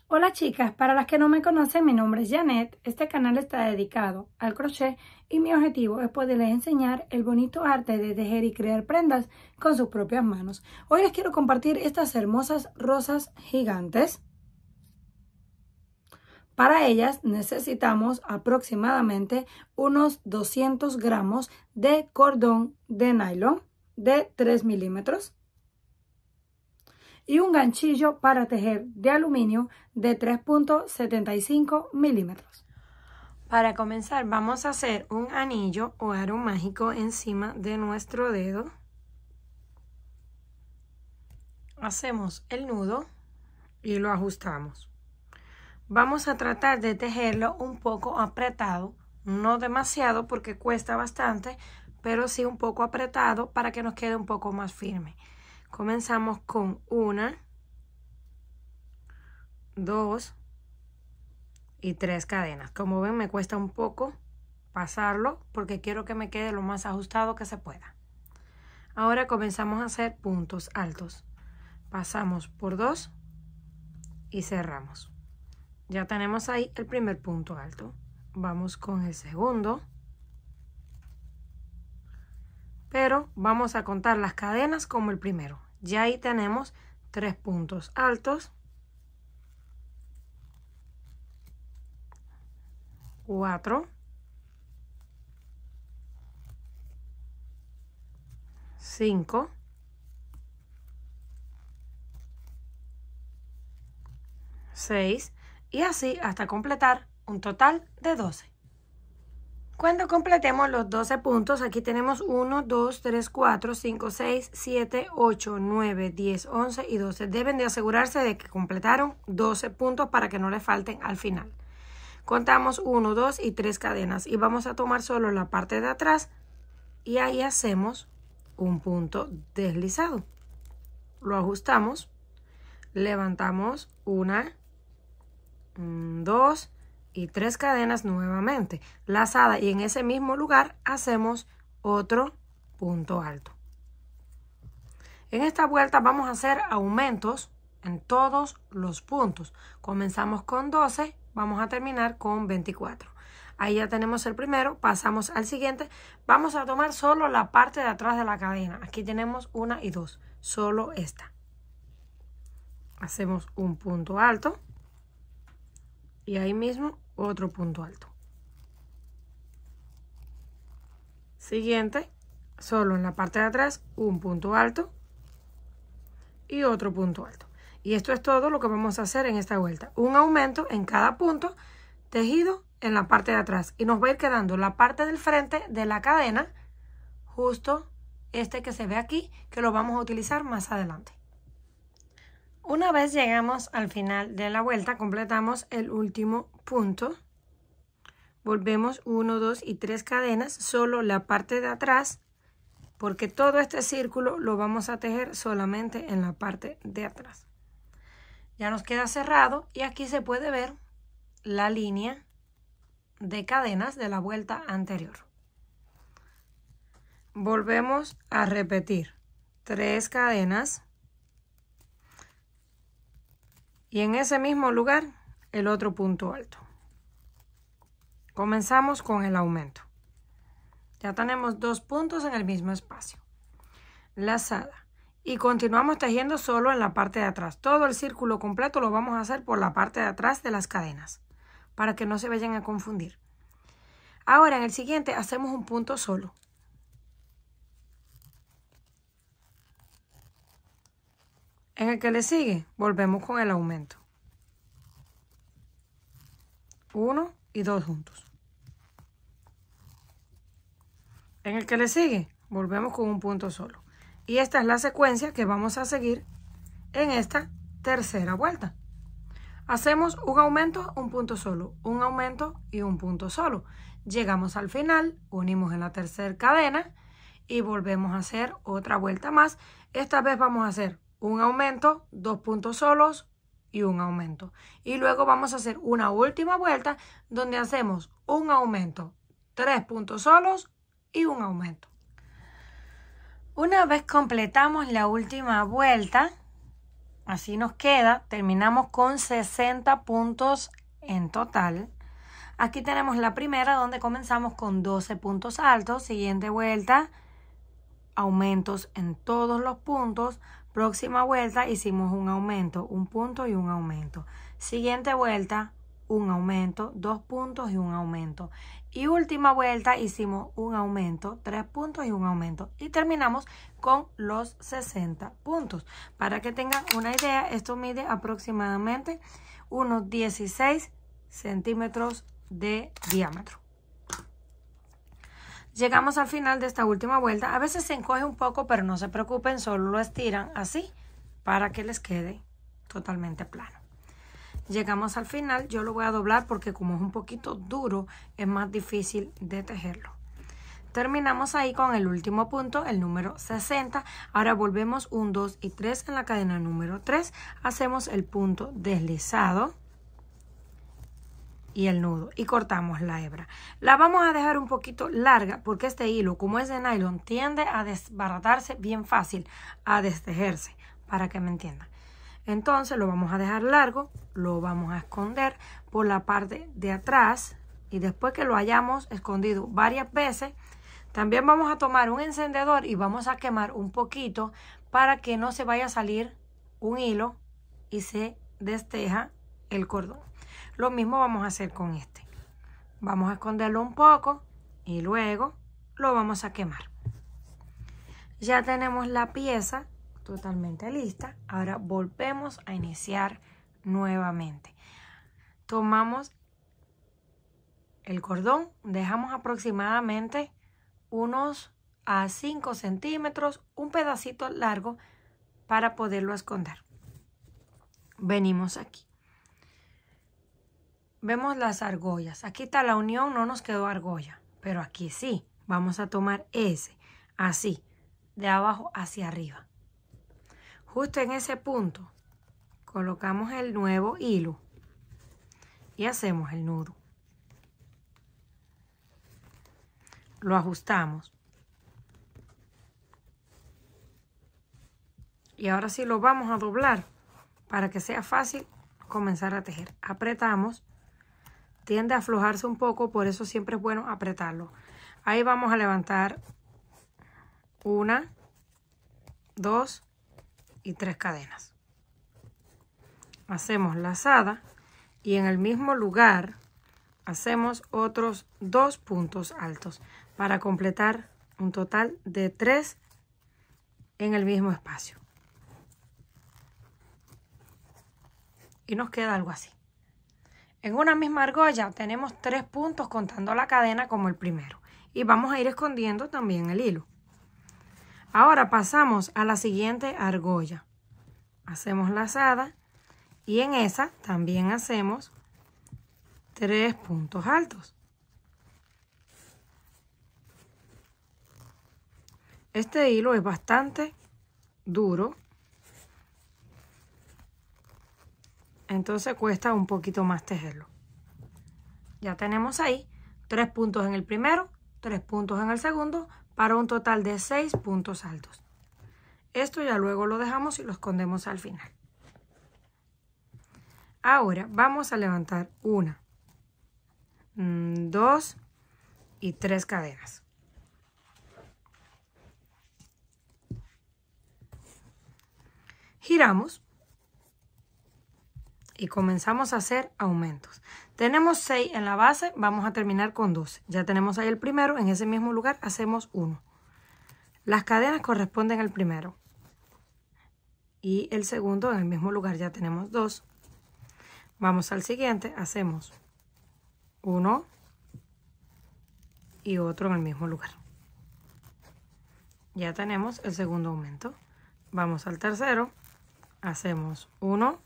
Hola chicas, para las que no me conocen, mi nombre es Janet. Este canal está dedicado al crochet y mi objetivo es poderles enseñar el bonito arte de tejer y crear prendas con sus propias manos. Hoy les quiero compartir estas hermosas rosas gigantes. Para ellas necesitamos aproximadamente unos 200 gramos de cordón de nylon de 3 milímetros. Y un ganchillo para tejer de aluminio de 3.75 milímetros. Para comenzar vamos a hacer un anillo o aro mágico encima de nuestro dedo. Hacemos el nudo y lo ajustamos. Vamos a tratar de tejerlo un poco apretado, no demasiado porque cuesta bastante, pero sí un poco apretado para que nos quede un poco más firme. Comenzamos con 1, 2 y 3 cadenas. Como ven, me cuesta un poco pasarlo porque quiero que me quede lo más ajustado que se pueda. Ahora comenzamos a hacer puntos altos. Pasamos por 2 y cerramos. Ya tenemos ahí el primer punto alto. Vamos con el segundo. Pero vamos a contar las cadenas como el primero. Ya ahí tenemos 3 puntos altos, 4, 5, 6 y así hasta completar un total de 12. Cuando completemos los 12 puntos, aquí tenemos 1, 2, 3, 4, 5, 6, 7, 8, 9, 10, 11 y 12. Deben de asegurarse de que completaron 12 puntos para que no les falten al final. Contamos 1, 2 y 3 cadenas y vamos a tomar solo la parte de atrás y ahí hacemos un punto deslizado. Lo ajustamos, levantamos 1, 2 y 3 cadenas nuevamente, lazada, y en ese mismo lugar hacemos otro punto alto. En esta vuelta vamos a hacer aumentos en todos los puntos. Comenzamos con 12, vamos a terminar con 24. Ahí ya tenemos el primero, pasamos al siguiente. Vamos a tomar solo la parte de atrás de la cadena. Aquí tenemos 1 y 2, solo esta. Hacemos un punto alto y ahí mismo otro punto alto. Siguiente, solo en la parte de atrás un punto alto y otro punto alto. Y esto es todo lo que vamos a hacer en esta vuelta. Un aumento en cada punto tejido en la parte de atrás. Y nos va a ir quedando la parte del frente de la cadena, justo este que se ve aquí, que lo vamos a utilizar más adelante. Una vez llegamos al final de la vuelta, completamos el último punto. Volvemos 1, 2 y 3 cadenas, solo la parte de atrás, porque todo este círculo lo vamos a tejer solamente en la parte de atrás. Ya nos queda cerrado y aquí se puede ver la línea de cadenas de la vuelta anterior. Volvemos a repetir 3 cadenas y en ese mismo lugar el otro punto alto. Comenzamos con el aumento. Ya tenemos 2 puntos en el mismo espacio. Lazada. Y continuamos tejiendo solo en la parte de atrás. Todo el círculo completo lo vamos a hacer por la parte de atrás de las cadenas, para que no se vayan a confundir. Ahora en el siguiente hacemos un punto solo. En el que le sigue, volvemos con el aumento. 1 y 2 juntos. En el que le sigue, volvemos con un punto solo. Y esta es la secuencia que vamos a seguir en esta tercera vuelta. Hacemos un aumento, un punto solo, un aumento y un punto solo. Llegamos al final, unimos en la tercera cadena y volvemos a hacer otra vuelta más. Esta vez vamos a hacer un aumento, 2 puntos solos y un aumento. Y luego vamos a hacer una última vuelta donde hacemos un aumento, 3 puntos solos y un aumento. Una vez completamos la última vuelta, Así nos queda. Terminamos con 60 puntos en total. Aquí tenemos la primera donde comenzamos con 12 puntos altos. Siguiente vuelta, aumentos en todos los puntos. Próxima vuelta hicimos un aumento, un punto y un aumento. Siguiente vuelta, un aumento, 2 puntos y un aumento. Y última vuelta hicimos un aumento, 3 puntos y un aumento. Y terminamos con los 60 puntos. Para que tengan una idea, esto mide aproximadamente unos 16 centímetros de diámetro. Llegamos al final de esta última vuelta. A veces se encoge un poco, pero no se preocupen, solo lo estiran así para que les quede totalmente plano. Llegamos al final. Yo lo voy a doblar porque como es un poquito duro, es más difícil de tejerlo. Terminamos ahí con el último punto, el número 60. Ahora volvemos 1, 2 y 3 en la cadena número 3. Hacemos el punto deslizado y el nudo y cortamos la hebra. La vamos a dejar un poquito larga porque este hilo, como es de nylon, tiende a desbaratarse bien fácil, a destejerse, para que me entiendan. Entonces lo vamos a dejar largo, lo vamos a esconder por la parte de atrás y después que lo hayamos escondido varias veces, también vamos a tomar un encendedor y vamos a quemar un poquito para que no se vaya a salir un hilo y se desteja el cordón. Lo mismo vamos a hacer con este. Vamos a esconderlo un poco y luego lo vamos a quemar. Ya tenemos la pieza totalmente lista. Ahora volvemos a iniciar nuevamente. Tomamos el cordón, dejamos aproximadamente unos a 5 centímetros, un pedacito largo para poderlo esconder. Venimos aquí. Vemos las argollas. Aquí está la unión, no nos quedó argolla, pero aquí sí. Vamos a tomar ese, así, de abajo hacia arriba. Justo en ese punto, colocamos el nuevo hilo y hacemos el nudo. Lo ajustamos. Y ahora sí lo vamos a doblar para que sea fácil comenzar a tejer. Apretamos. Tiende a aflojarse un poco, por eso siempre es bueno apretarlo. Ahí vamos a levantar 1, 2 y 3 cadenas. Hacemos lazada y en el mismo lugar hacemos otros 2 puntos altos para completar un total de 3 en el mismo espacio. Y nos queda algo así. En una misma argolla tenemos 3 puntos contando la cadena como el primero. Y vamos a ir escondiendo también el hilo. Ahora pasamos a la siguiente argolla. Hacemos lazada y en esa también hacemos 3 puntos altos. Este hilo es bastante duro. Entonces cuesta un poquito más tejerlo. Ya tenemos ahí 3 puntos en el primero, 3 puntos en el segundo, para un total de 6 puntos altos. Esto ya luego lo dejamos y lo escondemos al final. Ahora vamos a levantar 1, 2 y 3 cadenas. Giramos. Y comenzamos a hacer aumentos. Tenemos 6 en la base, vamos a terminar con 12. Ya tenemos ahí el primero, en ese mismo lugar hacemos 1. Las cadenas corresponden al primero. Y el segundo en el mismo lugar ya tenemos 2. Vamos al siguiente, hacemos 1 y otro en el mismo lugar. Ya tenemos el segundo aumento. Vamos al tercero, hacemos 1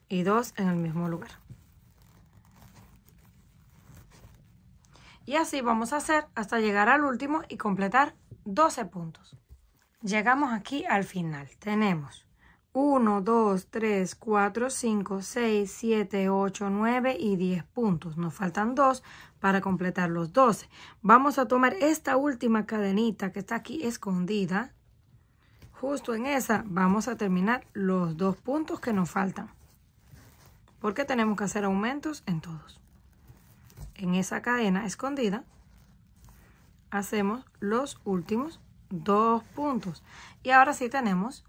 y 2 en el mismo lugar. Y así vamos a hacer hasta llegar al último y completar 12 puntos. Llegamos aquí al final. Tenemos 1, 2, 3, 4, 5, 6, 7, 8, 9 y 10 puntos. Nos faltan 2 para completar los 12. Vamos a tomar esta última cadenita que está aquí escondida justo en esa vamos a terminar los 2 puntos que nos faltan, porque tenemos que hacer aumentos en todos. En esa cadena escondida hacemos los últimos 2 puntos y ahora sí tenemos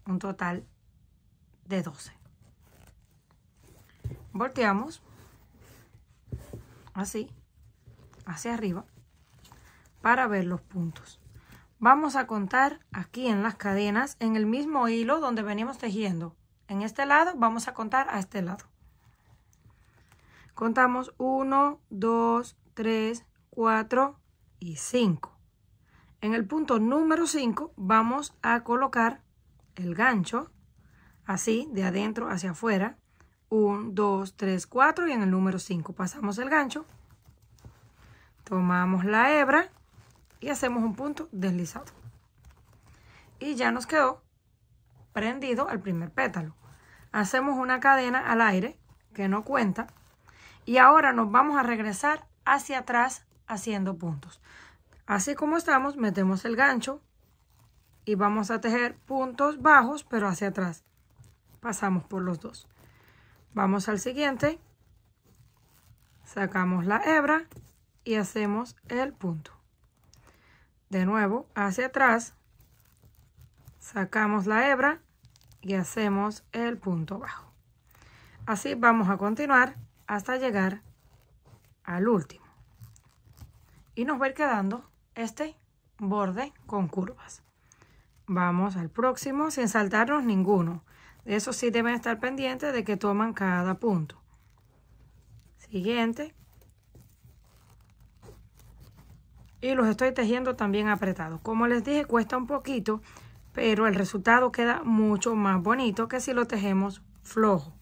un total de 12. Volteamos así hacia arriba para ver los puntos. Vamos a contar aquí en las cadenas, en el mismo hilo donde venimos tejiendo. En este lado vamos a contar a este lado. Contamos 1, 2, 3, 4 y 5. En el punto número 5 vamos a colocar el gancho, así de adentro hacia afuera. 1, 2, 3, 4 y en el número 5 pasamos el gancho, tomamos la hebra y hacemos un punto deslizado. Y ya nos quedó prendido al primer pétalo. Hacemos una cadena al aire que no cuenta y ahora nos vamos a regresar hacia atrás haciendo puntos. Así como estamos, metemos el gancho y vamos a tejer puntos bajos pero hacia atrás. Pasamos por los dos. Vamos al siguiente, sacamos la hebra y hacemos el punto. De nuevo hacia atrás, sacamos la hebra y hacemos el punto bajo. Así vamos a continuar hasta llegar al último. Y nos va a ir quedando este borde con curvas. Vamos al próximo sin saltarnos ninguno. De eso sí deben estar pendientes de que toman cada punto. Siguiente. Y los estoy tejiendo también apretados. Como les dije, cuesta un poquito, pero el resultado queda mucho más bonito que si lo tejemos flojo.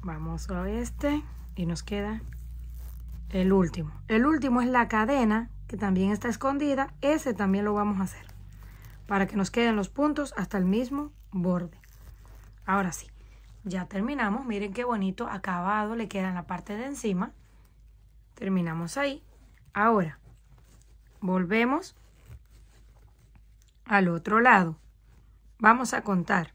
Vamos a este y nos queda el último. El último es la cadena que también está escondida. Ese también lo vamos a hacer para que nos queden los puntos hasta el mismo borde. Ahora sí, ya terminamos. Miren qué bonito acabado le queda en la parte de encima. Terminamos ahí. Ahora volvemos al otro lado. Vamos a contar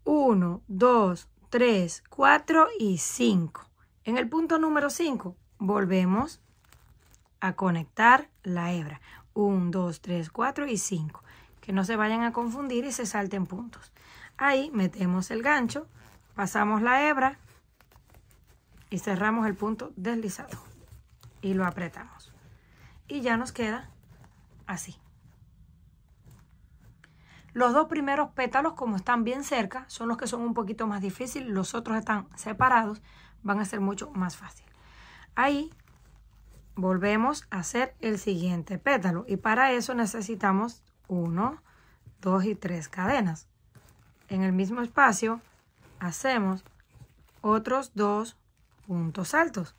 1, 2, 3, 4 y 5. En el punto número 5 volvemos a conectar la hebra. 1, 2, 3, 4 y 5. Que no se vayan a confundir y se salten puntos. Ahí metemos el gancho, pasamos la hebra y cerramos el punto deslizado. Y lo apretamos. Y ya nos queda así. Los 2 primeros pétalos, como están bien cerca, son los que son un poquito más difíciles. Los otros están separados, van a ser mucho más fácil. Ahí volvemos a hacer el siguiente pétalo. Y para eso necesitamos 1, 2 y 3 cadenas. En el mismo espacio hacemos otros 2 puntos altos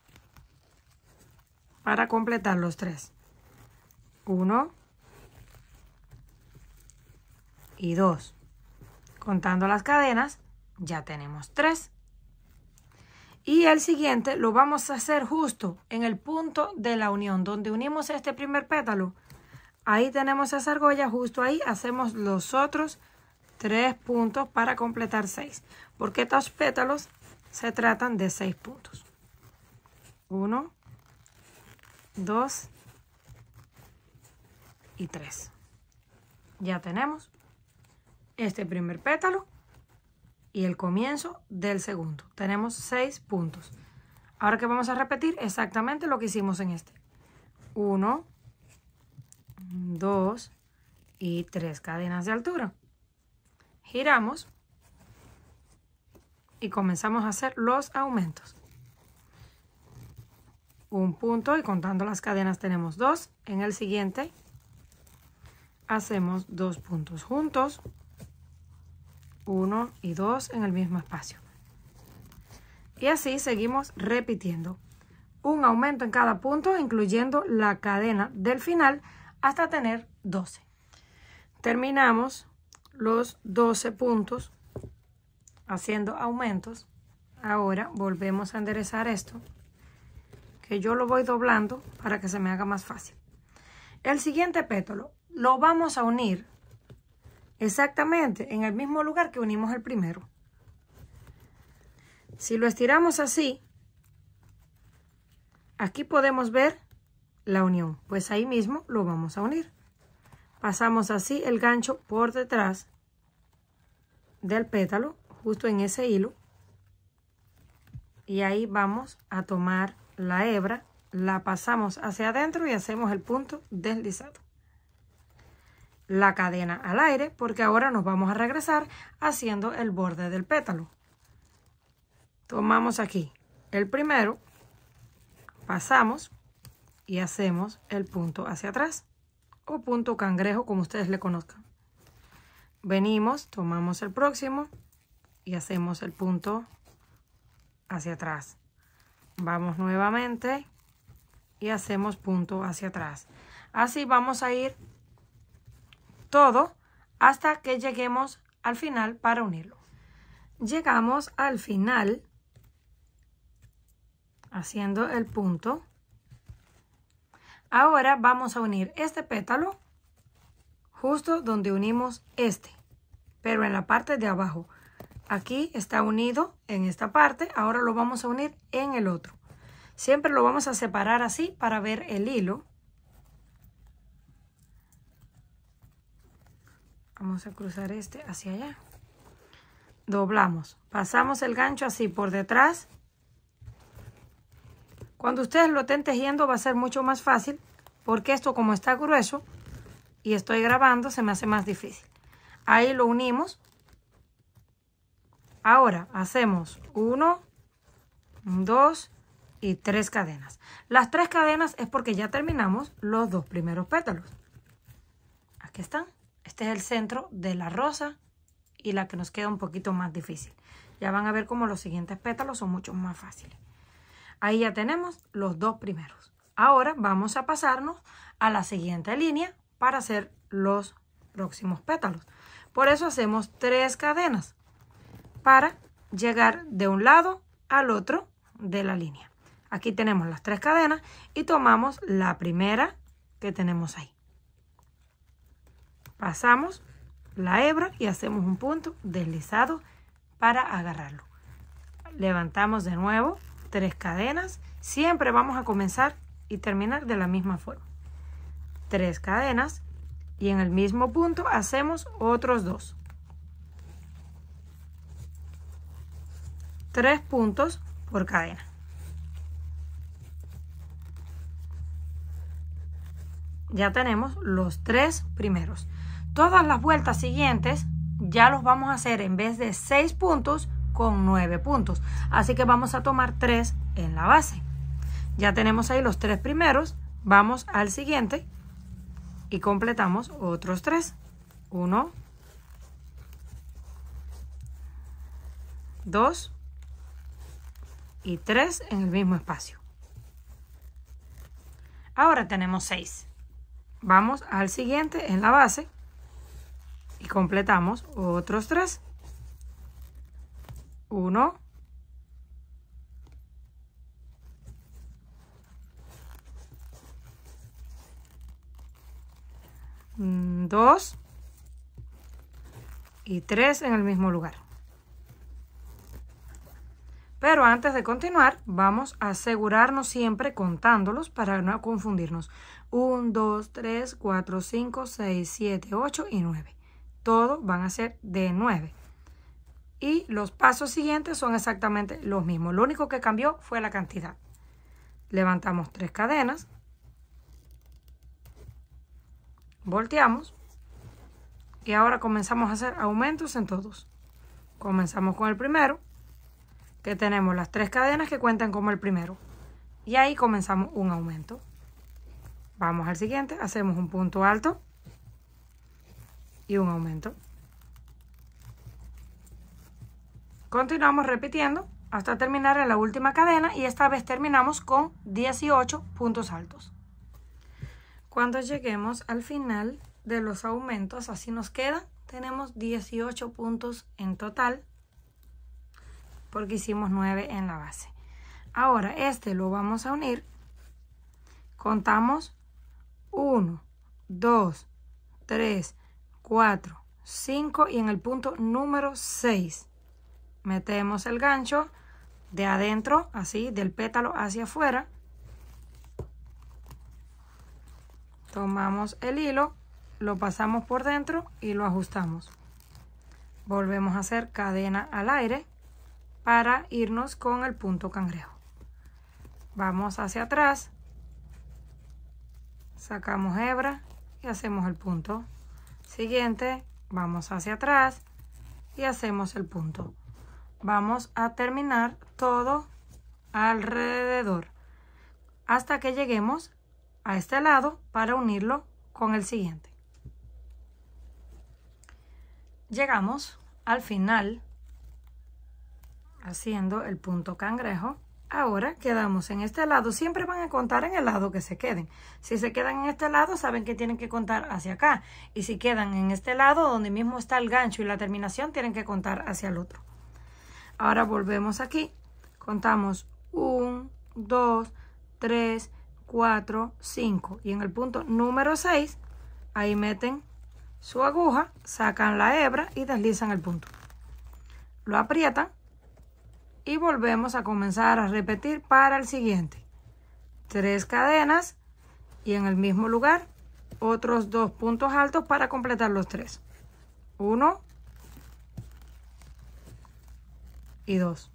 para completar los 3. 1 y 2. Contando las cadenas, ya tenemos 3. Y el siguiente lo vamos a hacer justo en el punto de la unión, donde unimos este primer pétalo. Ahí tenemos esa argolla, justo ahí hacemos los otros 3 puntos para completar 6. Porque estos pétalos se tratan de 6 puntos. 1, 2 y 3. Ya tenemos este primer pétalo y el comienzo del segundo. Tenemos 6 puntos. Ahora que vamos a repetir exactamente lo que hicimos en este. 1, 2 y 3 cadenas de altura. Giramos y comenzamos a hacer los aumentos. Un punto y contando las cadenas tenemos 2. En el siguiente hacemos 2 puntos juntos. 1 y 2 en el mismo espacio. Y así seguimos repitiendo. Un aumento en cada punto, incluyendo la cadena del final, hasta tener 12. Terminamos los 12 puntos haciendo aumentos. Ahora volvemos a enderezar esto, que yo lo voy doblando para que se me haga más fácil. El siguiente pétalo lo vamos a unir exactamente en el mismo lugar que unimos el primero. Si lo estiramos así, aquí podemos ver la unión, pues ahí mismo lo vamos a unir. Pasamos así el gancho por detrás del pétalo, justo en ese hilo, y ahí vamos a tomar la hebra, la pasamos hacia adentro y hacemos el punto deslizado. La cadena al aire, porque ahora nos vamos a regresar haciendo el borde del pétalo. Tomamos aquí el primero, pasamos y hacemos el punto hacia atrás, o punto cangrejo, como ustedes le conozcan. Venimos, tomamos el próximo y hacemos el punto hacia atrás. Vamos nuevamente y hacemos punto hacia atrás. Así vamos a ir todo hasta que lleguemos al final para unirlo. Llegamos al final haciendo el punto. Ahora vamos a unir este pétalo justo donde unimos este, pero en la parte de abajo. Aquí está unido en esta parte, ahora lo vamos a unir en el otro. Siempre lo vamos a separar así para ver el hilo. Vamos a cruzar este hacia allá. Doblamos, pasamos el gancho así por detrás. Cuando ustedes lo estén tejiendo va a ser mucho más fácil, porque esto como está grueso y estoy grabando se me hace más difícil. Ahí lo unimos. Ahora hacemos 1, 2 y 3 cadenas. Las 3 cadenas es porque ya terminamos los 2 primeros pétalos. Aquí están. Este es el centro de la rosa y la que nos queda un poquito más difícil. Ya van a ver cómo los siguientes pétalos son mucho más fáciles. Ahí ya tenemos los 2 primeros. Ahora vamos a pasarnos a la siguiente línea para hacer los próximos pétalos. Por eso hacemos 3 cadenas para llegar de un lado al otro de la línea. Aquí tenemos las 3 cadenas y tomamos la primera que tenemos ahí. Pasamos la hebra y hacemos un punto deslizado para agarrarlo. Levantamos de nuevo 3 cadenas. Siempre vamos a comenzar y terminar de la misma forma. 3 cadenas y en el mismo punto hacemos otros 2. 3 puntos por cadena. Ya tenemos los 3 primeros. Todas las vueltas siguientes ya los vamos a hacer en vez de 6 puntos con 9 puntos. Así que vamos a tomar 3 en la base. Ya tenemos ahí los 3 primeros. Vamos al siguiente y completamos otros 3. 1, 2 y 3 en el mismo espacio. Ahora tenemos 6. Vamos al siguiente en la base y completamos otros 3. 1, 2 y 3 en el mismo lugar. Pero antes de continuar, vamos a asegurarnos siempre contándolos para no confundirnos. 1, 2, 3, 4, 5, 6, 7, 8 y 9. Todos van a ser de 9. Y los pasos siguientes son exactamente los mismos. Lo único que cambió fue la cantidad. Levantamos 3 cadenas. Volteamos. Y ahora comenzamos a hacer aumentos en todos. Comenzamos con el primero, que tenemos las 3 cadenas que cuentan como el primero. Y ahí comenzamos un aumento. Vamos al siguiente, hacemos un punto alto y un aumento. Continuamos repitiendo hasta terminar en la última cadena y esta vez terminamos con 18 puntos altos. Cuando lleguemos al final de los aumentos, así nos queda, tenemos 18 puntos en total. porque hicimos 9 en la base. Ahora este lo vamos a unir. Contamos 1, 2, 3, 4, 5 y en el punto número 6 metemos el gancho de adentro, así, del pétalo hacia afuera. Tomamos el hilo, lo pasamos por dentro y lo ajustamos. Volvemos a hacer cadena al aire para irnos con el punto cangrejo. Vamos hacia atrás, sacamos hebra y hacemos el punto. Siguiente, vamos hacia atrás y hacemos el punto. Vamos a terminar todo alrededor hasta que lleguemos a este lado para unirlo con el siguiente. Llegamos al final haciendo el punto cangrejo. Ahora quedamos en este lado. Siempre van a contar en el lado que se queden. Si se quedan en este lado, saben que tienen que contar hacia acá. Y si quedan en este lado, donde mismo está el gancho y la terminación, tienen que contar hacia el otro. Ahora volvemos aquí. Contamos 1, 2, 3, 4, 5. Y en el punto número 6, ahí meten su aguja, sacan la hebra y deslizan el punto. Lo aprietan. Y volvemos a comenzar a repetir para el siguiente. 3 cadenas y en el mismo lugar otros 2 puntos altos para completar los 3. 1 y 2.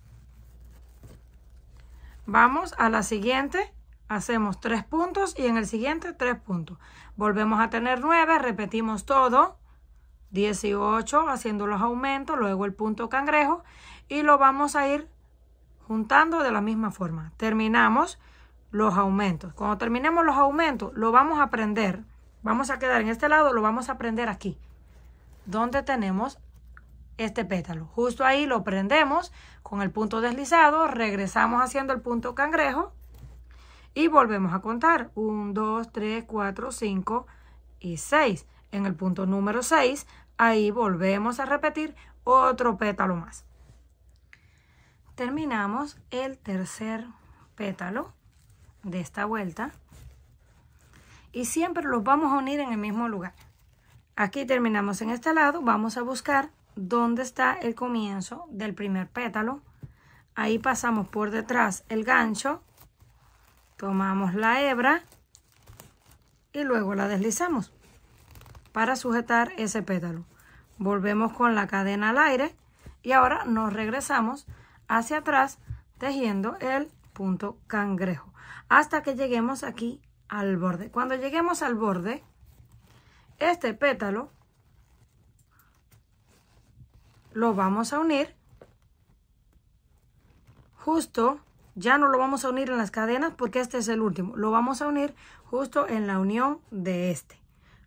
Vamos a la siguiente, hacemos 3 puntos y en el siguiente 3 puntos. Volvemos a tener 9, repetimos todo. 18 haciendo los aumentos, luego el punto cangrejo y lo vamos a ir juntando de la misma forma. Terminamos los aumentos. Cuando terminemos los aumentos, lo vamos a prender. Vamos a quedar en este lado, lo vamos a prender aquí, donde tenemos este pétalo. Justo ahí lo prendemos con el punto deslizado, regresamos haciendo el punto cangrejo y volvemos a contar. 1, 2, 3, 4, 5 y 6. En el punto número 6, ahí volvemos a repetir otro pétalo más. Terminamos el tercer pétalo de esta vuelta y siempre los vamos a unir en el mismo lugar. Aquí terminamos en este lado, vamos a buscar dónde está el comienzo del primer pétalo. Ahí pasamos por detrás el gancho, tomamos la hebra y luego la deslizamos para sujetar ese pétalo. Volvemos con la cadena al aire y ahora nos regresamos hacia atrás tejiendo el punto cangrejo hasta que lleguemos aquí al borde. Cuando lleguemos al borde, este pétalo lo vamos a unir justo, ya no lo vamos a unir en las cadenas porque este es el último, lo vamos a unir justo en la unión de este.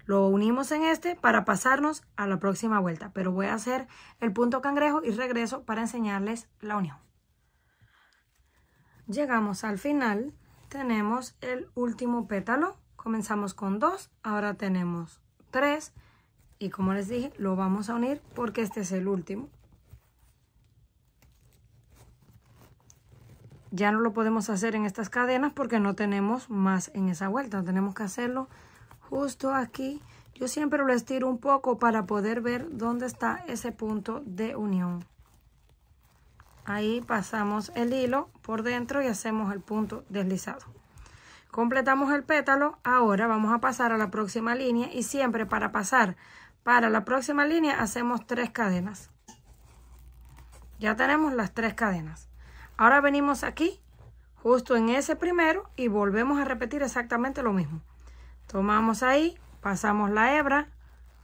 Lo unimos en este para pasarnos a la próxima vuelta, pero voy a hacer el punto cangrejo y regreso para enseñarles la unión. Llegamos al final, tenemos el último pétalo, comenzamos con 2, ahora tenemos 3 y como les dije, lo vamos a unir porque este es el último. Ya no lo podemos hacer en estas cadenas porque no tenemos más en esa vuelta, tenemos que hacerlo justo aquí. Yo siempre lo estiro un poco para poder ver dónde está ese punto de unión. Ahí pasamos el hilo por dentro y hacemos el punto deslizado. Completamos el pétalo. Ahora vamos a pasar a la próxima línea y siempre para pasar para la próxima línea hacemos 3 cadenas. Ya tenemos las 3 cadenas. Ahora venimos aquí, justo en ese primero y volvemos a repetir exactamente lo mismo. Tomamos ahí, pasamos la hebra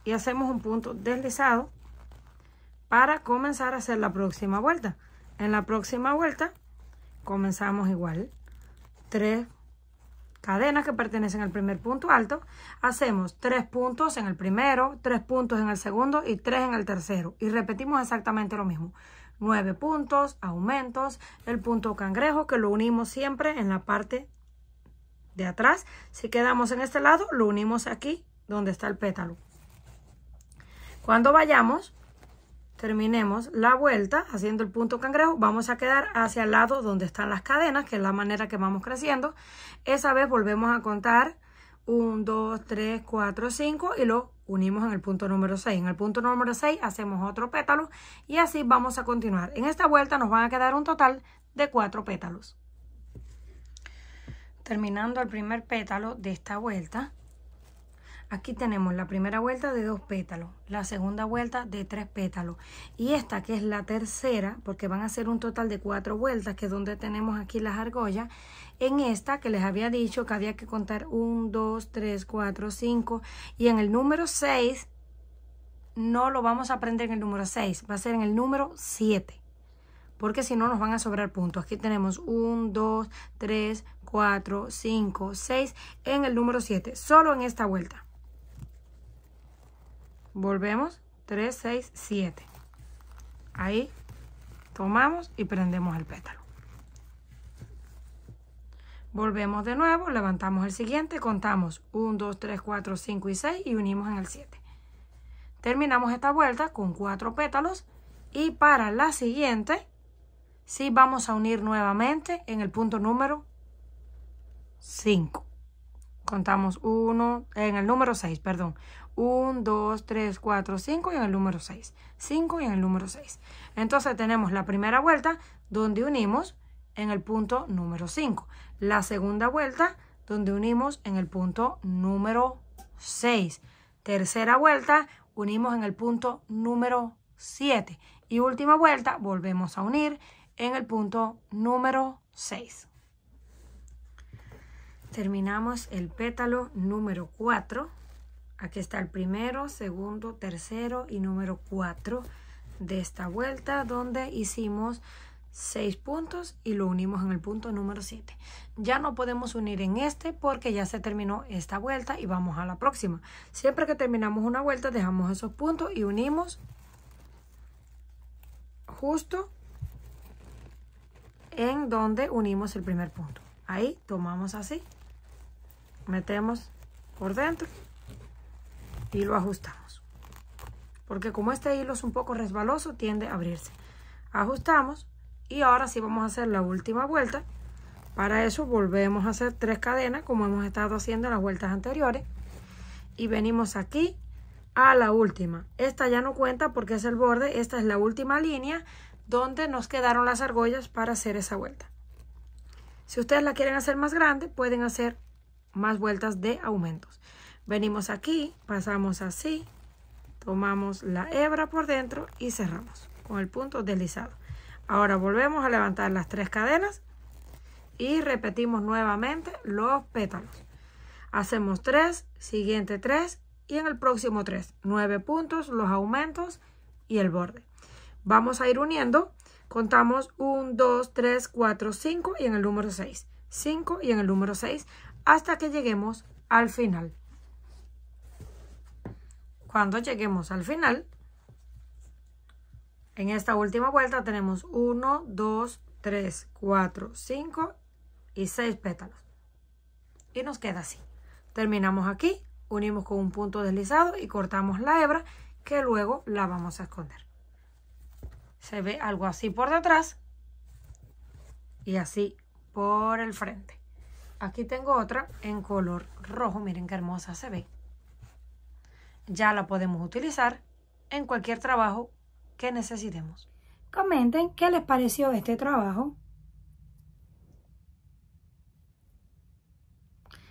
y hacemos un punto deslizado para comenzar a hacer la próxima vuelta. En la próxima vuelta comenzamos igual. 3 cadenas que pertenecen al primer punto alto. Hacemos 3 puntos en el primero, 3 puntos en el segundo y 3 en el tercero. Y repetimos exactamente lo mismo. 9 puntos, aumentos, el punto cangrejo que lo unimos siempre en la parte de atrás. Si quedamos en este lado, lo unimos aquí donde está el pétalo. Cuando vayamos terminemos la vuelta haciendo el punto cangrejo, vamos a quedar hacia el lado donde están las cadenas, que es la manera que vamos creciendo. Esa vez volvemos a contar 1, 2, 3, 4, 5 y lo unimos en el punto número 6. En el punto número 6 hacemos otro pétalo y así vamos a continuar. En esta vuelta nos van a quedar un total de 4 pétalos. Terminando el primer pétalo de esta vuelta, aquí tenemos la primera vuelta de 2 pétalos, la segunda vuelta de 3 pétalos y esta que es la tercera, porque van a ser un total de 4 vueltas, que es donde tenemos aquí las argollas. En esta que les había dicho que había que contar 1, 2, 3, 4, 5 y en el número 6 no lo vamos a aprender en el número 6, va a ser en el número 7, porque si no nos van a sobrar puntos. Aquí tenemos 1, 2, 3, 4, 5, 6 en el número 7, solo en esta vuelta. Volvemos, 3, 6, 7. Ahí tomamos y prendemos el pétalo. Volvemos de nuevo, levantamos el siguiente, contamos 1, 2, 3, 4, 5 y 6 y unimos en el 7. Terminamos esta vuelta con 4 pétalos y para la siguiente sí vamos a unir nuevamente en el punto número 5. Contamos en el número 6, perdón. 1, 2, 3, 4, 5 y en el número 6. 5 y en el número 6. Entonces tenemos la primera vuelta donde unimos en el punto número 5. La segunda vuelta donde unimos en el punto número 6. Tercera vuelta unimos en el punto número 7. Y última vuelta volvemos a unir en el punto número 6. Terminamos el pétalo número 4. Aquí está el primero, segundo, tercero y número 4 de esta vuelta, donde hicimos 6 puntos y lo unimos en el punto número 7. Ya no podemos unir en este porque ya se terminó esta vuelta y vamos a la próxima. Siempre que terminamos una vuelta dejamos esos puntos y unimos justo en donde unimos el primer punto. Ahí tomamos así, metemos por dentro y lo ajustamos, porque como este hilo es un poco resbaloso tiende a abrirse. Ajustamos y ahora sí vamos a hacer la última vuelta. Para eso volvemos a hacer 3 cadenas como hemos estado haciendo en las vueltas anteriores y venimos aquí a la última. Esta ya no cuenta porque es el borde. Esta es la última línea donde nos quedaron las argollas para hacer esa vuelta. Si ustedes la quieren hacer más grande, pueden hacer más vueltas de aumentos. Venimos aquí, pasamos así, tomamos la hebra por dentro y cerramos con el punto deslizado. Ahora volvemos a levantar las 3 cadenas y repetimos nuevamente los pétalos. Hacemos 3, siguiente 3 y en el próximo 3. 9 puntos, los aumentos y el borde. Vamos a ir uniendo. Contamos 1, 2, 3, 4, 5 y en el número 6. 5 y en el número 6 hasta que lleguemos al final. Cuando lleguemos al final, en esta última vuelta tenemos 1, 2, 3, 4, 5 y 6 pétalos. Y nos queda así. Terminamos aquí, unimos con un punto deslizado y cortamos la hebra que luego la vamos a esconder. Se ve algo así por detrás y así por el frente. Aquí tengo otra en color rojo. Miren qué hermosa se ve. Ya la podemos utilizar en cualquier trabajo que necesitemos. Comenten qué les pareció este trabajo.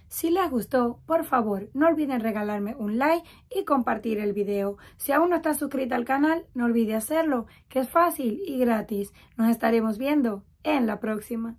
Si les gustó, por favor, no olviden regalarme un like y compartir el video. Si aún no estás suscrita al canal, no olvide hacerlo, que es fácil y gratis. Nos estaremos viendo en la próxima.